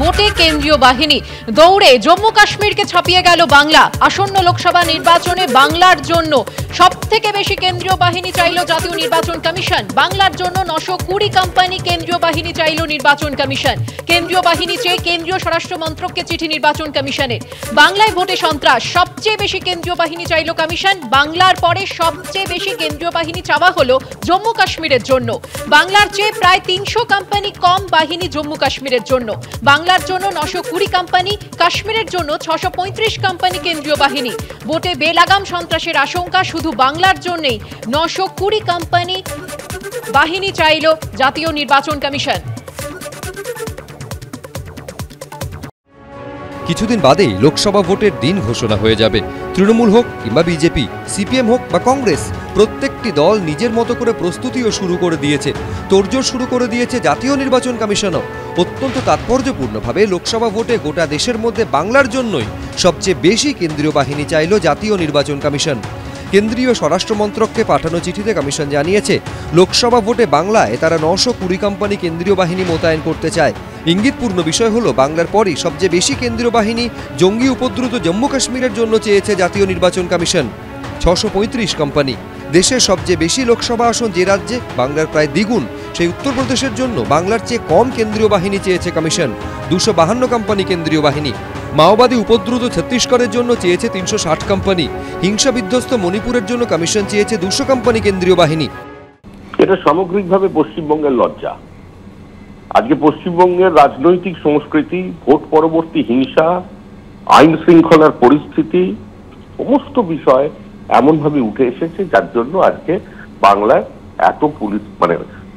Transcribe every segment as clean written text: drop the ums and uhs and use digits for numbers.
ভোটে কেন্দ্রীয় বাহিনী দৌড়ে জম্মু কাশ্মীরকে ছাপিয়ে গেল বাংলা। আসন্ন লোকসভা নির্বাচনে বাংলার জন্য সবথেকে বেশি কেন্দ্রীয় বাহিনী চাইল জাতীয় নির্বাচন কমিশন। বাংলার জন্য 920 কোম্পানি কেন্দ্রীয় বাহিনী চাইল নির্বাচন কমিশন। কেন্দ্রীয় বাহিনী চেয়ে কেন্দ্রীয় স্বরাষ্ট্র মন্ত্রককে চিঠি নির্বাচন কমিশনের। বাংলায় ভোটে সন্ত্রাস, সবচেয়ে বেশি কেন্দ্রীয় বাহিনী চাইল কমিশন। বাংলার পরে সবচেয়ে বেশি কেন্দ্রীয় বাহিনী চাওয়া হলো জম্মু কাশ্মীরের জন্য। বাংলার চেয়ে প্রায় 300 কোম্পানি কম বাহিনী জম্মু কাশ্মীরের জন্য। বাংলার জন্য 920 কোম্পানি, কাশ্মীরের জন্য 635 কোম্পানি কেন্দ্রীয় বাহিনী। ভোটে বেলাগাম সন্ত্রাসের আশঙ্কা, শুধু বাংলার জন্যই 920 কোম্পানি বাহিনী চাইল জাতীয় নির্বাচন কমিশন। কিছুদিন বাদেই লোকসভা ভোটের দিন ঘোষণা হয়ে যাবে। তৃণমূল হোক কিংবা বিজেপি, সিপিএম হোক বা কংগ্রেস, প্রত্যেকটি দল নিজের মতো করে প্রস্তুতিও শুরু করে দিয়েছে। তোড়জোড় শুরু করে দিয়েছে জাতীয় নির্বাচন কমিশনও। অত্যন্ত তাৎপর্যপূর্ণভাবে লোকসভা ভোটে গোটা দেশের মধ্যে বাংলার জন্যই সবচেয়ে বেশি কেন্দ্রীয় বাহিনী চাইল জাতীয় নির্বাচন কমিশন। কেন্দ্রীয় স্বরাষ্ট্র মন্ত্রককে পাঠানো চিঠিতে কমিশন জানিয়েছে, লোকসভা ভোটে বাংলায় তারা 920 কোম্পানি কেন্দ্রীয় বাহিনী মোতায়েন করতে চায়। ইঙ্গিতপূর্ণ বিষয় হলো, বাংলার পরই সবচেয়ে বেশি কেন্দ্রীয় বাহিনী জঙ্গি উপদ্রুত জম্মু কাশ্মীরের জন্য চেয়েছে জাতীয় নির্বাচন কমিশন। 635 কোম্পানি। দেশের সবচেয়ে বেশি লোকসভা আসন যে রাজ্যে, বাংলার প্রায় দ্বিগুণ, সেই উত্তরপ্রদেশের জন্য বাংলার চেয়ে কম কেন্দ্রীয় বাহিনী চেয়েছে কমিশন, 252 কোম্পানি কেন্দ্রীয় বাহিনী। মাওবাদী উপদ্রুত ছত্তিশগড়ের জন্য চেয়েছে 360 কোম্পানি। হিংসা বিধ্বস্ত মণিপুরের জন্য কমিশন চেয়েছে 200 কোম্পানি কেন্দ্রীয় বাহিনী। এটা সামগ্রিকভাবে পশ্চিমবঙ্গের লজ্জা। আজকে পশ্চিমবঙ্গের রাজনৈতিক সংস্কৃতি, ভোট পরবর্তী হিংসা, আইন শৃঙ্খলার পরিস্থিতি, সমস্ত বিষয় এমনভাবে উঠে এসেছে যার জন্য আজকে বাংলায় এত পুলিশ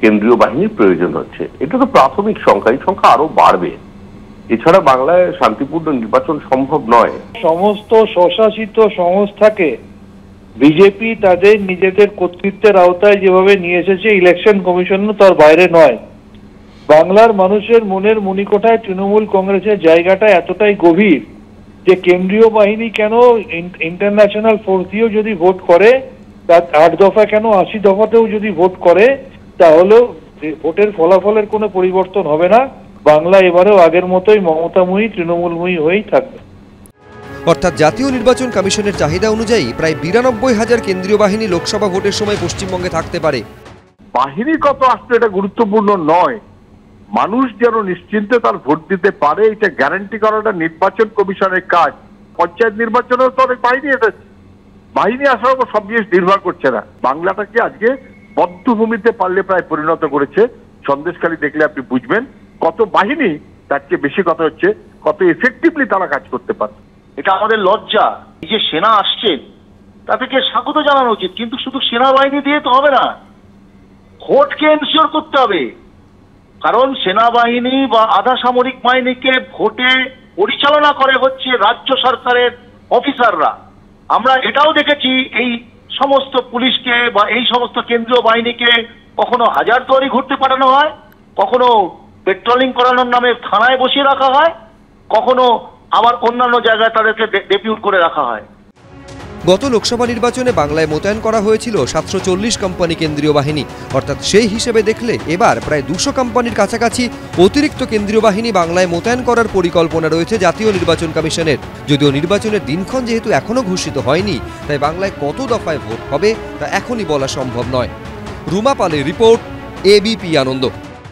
কেন্দ্রীয় বাহিনীর প্রয়োজন হচ্ছে। এটা তো প্রাথমিক সংখ্যা, এই সংখ্যা আরো বাড়বে। এছাড়া বাংলায় শান্তিপূর্ণ নির্বাচন সম্ভব নয়। সমস্ত স্বশাসিত সংস্থাকে বিজেপি তাদের নিজেদের কর্তৃত্বের আওতায় যেভাবে নিয়ে এসেছে, ইলেকশন কমিশনও তার বাইরে নয়। বাংলার মানুষের মনের মণিকোঠায় তৃণমূল কংগ্রেসের জায়গাটা এতটাই গভীর যে কেন্দ্রীয় বাহিনী কেন, ইন্টারন্যাশনাল ফোর্স দিয়েও যদি ভোট করে, তার 8 দফা কেন 80 দফাতেও যদি ভোট করে, তাহলেও ভোটের ফলাফলের কোনো পরিবর্তন হবে না। বাংলা এবারেও আগের মতোই মমতাময়ী, তৃণমূলময়ী হয়েই থাকবে। অর্থাৎ জাতীয় নির্বাচন কমিশনের চাহিদা অনুযায়ী প্রায় 92,000 কেন্দ্রীয় বাহিনী লোকসভা ভোটের সময় পশ্চিমবঙ্গে থাকতে পারে। বাহিনী কত আসছে এটা গুরুত্বপূর্ণ নয়, মানুষ যেন নিশ্চিন্তে তার ভোট দিতে পারে এটা গ্যারান্টি করাটা নির্বাচন কমিশনের কাজ। পঞ্চায়েত নির্বাচনেও তো অনেক বাহিনী এসেছে, বাহিনী আসার উপর সব জিনিস নির্ভর করছে না। বাংলাটাকে আজকে বদ্ধভূমিতে পারলে প্রায় পরিণত করেছে। সন্দেশখালী দেখলে আপনি বুঝবেন কত বাহিনী, তার চেয়ে বেশি কথা হচ্ছে কত এফেক্টিভলি তারা কাজ করতে পারে। এটা আমাদের লজ্জা। এই যে সেনা আসছেন তাদেরকে স্বাগত জানানো উচিত, কিন্তু শুধু সেনাবাহিনী দিয়ে তো হবে না, ভোটকে এনশিওর করতে হবে। কারণ সেনাবাহিনী বা আধা সামরিক বাহিনীকে ভোটে পরিচালনা করে হচ্ছে রাজ্য সরকারের অফিসাররা। আমরা এটাও দেখেছি, এই সমস্ত পুলিশকে বা এই সমস্ত কেন্দ্রীয় বাহিনীকে কখনো হাজারদুয়ারি ঘুরতে পাঠানো হয়, কখনো পেট্রোলিং করানোর নামে থানায় বসিয়ে রাখা হয়, কখনো আবার অন্যান্য জায়গায় তাদেরকে ডেপিউট করে রাখা হয়। গত লোকসভা নির্বাচনে বাংলায় মোতায়েন করা হয়েছিল 740 কোম্পানি কেন্দ্রীয় বাহিনী। অর্থাৎ সেই হিসেবে দেখলে এবার প্রায় 200 কোম্পানির কাছাকাছি অতিরিক্ত কেন্দ্রীয় বাহিনী বাংলায় মোতায়েন করার পরিকল্পনা রয়েছে জাতীয় নির্বাচন কমিশনের। যদিও নির্বাচনের দিনক্ষণ যেহেতু এখনও ঘোষিত হয়নি, তাই বাংলায় কত দফায় ভোট হবে তা এখনই বলা সম্ভব নয়। রুমা পালের রিপোর্ট, এবিপি আনন্দ।